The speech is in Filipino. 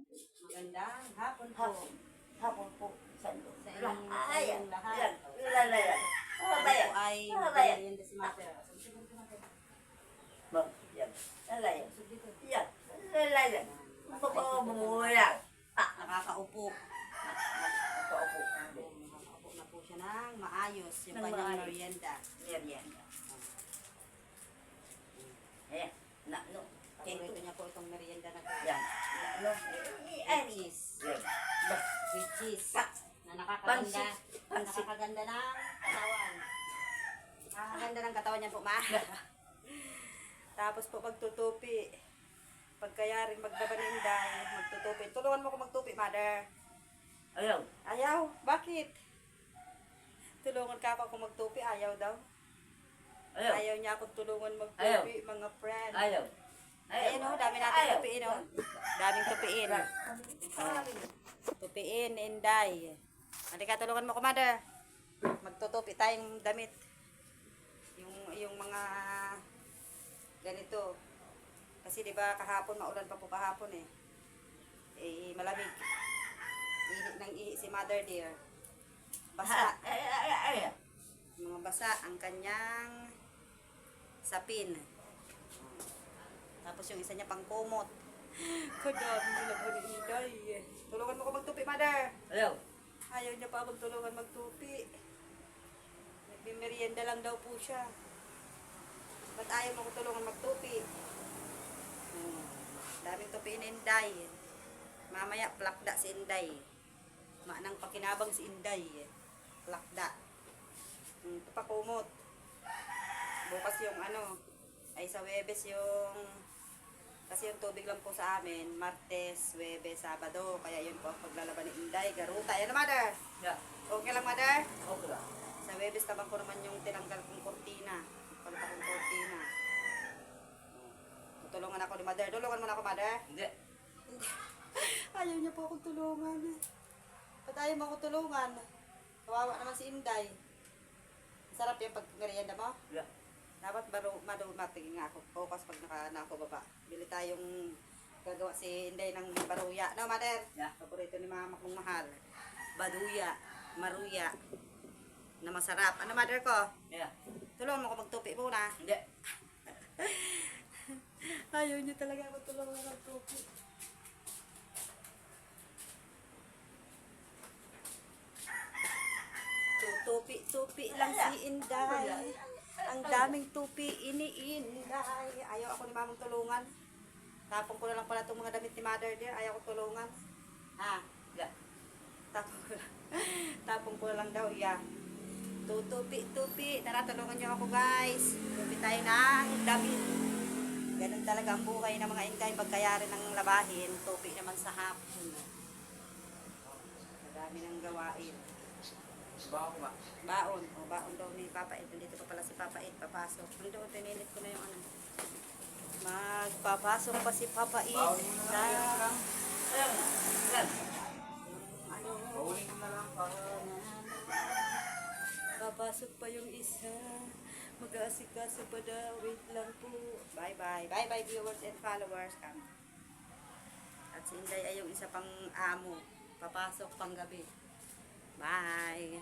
Magandang hapon po. Hapon. Hapon po. Sando. Sa inyong lahat. Yan. Ano po ay magandang si Mother. Yan. Lalayan. Yan. Lalayan. Papamuya. Nakakaupo. Nakakaupo. Nakakaupo na po siya ng maayos yung Ng kanyang maayos. merienda. Yan. Ayan. No. Paborito niya po itong merienda na to. Yan. No. With cheese. Yan. With cheese. Pa- Na nakakaganda. Pansit. Nakakaganda ng katawan. Nakakaganda ng katawan niya po, ma. Tapos po magtutupi. Pagkayaring magbabaninday, magtutupi. Tulungan mo ko magtupi, mother. Ayaw. Ayaw? Bakit? Tulungan ka ako magtupi, ayaw daw. Ayaw. Ayaw niya akong tulungan magtupi, Ayaw. mga friend. Ayaw. Ayun o, dami natin Ayaw. tupiin o. Daming tupiin. Tupiin, inday. Halika, tulungan mo ko, mother. Magtutupi tayong damit. Yung mga ganito. Kasi di ba kahapon, maulan pa po kahapon eh. Eh, malamig. Ihi ng ihi si mother dear. Basa. Ayaw. Mga basa ang kanyang sapin. Tapos yung isa niya pang kumot. Kadami nila po ni Inday. Tulungan mo ko magtupi, mother. Ayaw. Ayaw niya pa akong tulungan magtupi. Nagmimerienda lang daw po siya. Ba't ayaw mo ko tulungan magtupi? Daming tupi ni Inday. Mamaya, plakda si Inday. Manang pakinabang si Inday. Plakda. Ito pa kumot. Bukas yung ay sa Webes yung, kasi yung tubig lang po sa amin, Martes, Webes, Sabado. Kaya yun po ang paglalaban ni Inday. Garuta. Yan na, mother. Yeah. Okay lang, mother? Okay lang. Sa Webes naman ko naman yung tinanggal kong kortina. Pagta kong kortina. Tutulungan ako ni mother. Tulungan mo na ako, mother. Hindi. Ayaw niya po akong tulungan. Ba't ayaw mo akong tulungan? Kawawa naman si Inday. Sarap yung pag-merienda mo. Yeah. Dapat matiging nga ako. Focus pag nako baba. Bili tayong gagawa si Inday ng baruya. No, mother? Yeah. Paborito ni mama kong mahal. Baduya. Maruya. Na masarap. Ano, mother ko? Yeah. Tulungan mo ko magtupi muna. Hindi. Ayaw niya talaga ako tulungan magtupi. Tupi lang si Inday. Ang daming tupi ini-Inday. Ayaw ako ni mamang tulungan. Tapong ko na lang pala itong mga damit ni mother dear. Ayaw ko tulungan. Ha? Yeah. Tapong ko na lang daw. Yeah. Tupi. Tara, tulungan niyo ako guys. Tupi tayo ng damit. Ganun talaga ang buhay ng mga Inday. Pagkayari ng labahin, tupi naman sa hapon. Madami ng gawain. Bawa ko ba? Baon. O, baon daw ni Papa Ed. Nandito pa pala si Papa Ed. Papasok. Nandito, tinilit ko na yung Magpapasok pa si Papa Ed. Sa... Ayan. Yan. Ano? Pauling mo na lang para... Papasok pa yung isa. Mag-aasikaso pa daw. Wait lang po. Bye-bye. Bye-bye viewers and followers. At si Inday ay yung isa pang amo. Papasok pang gabi. Bye.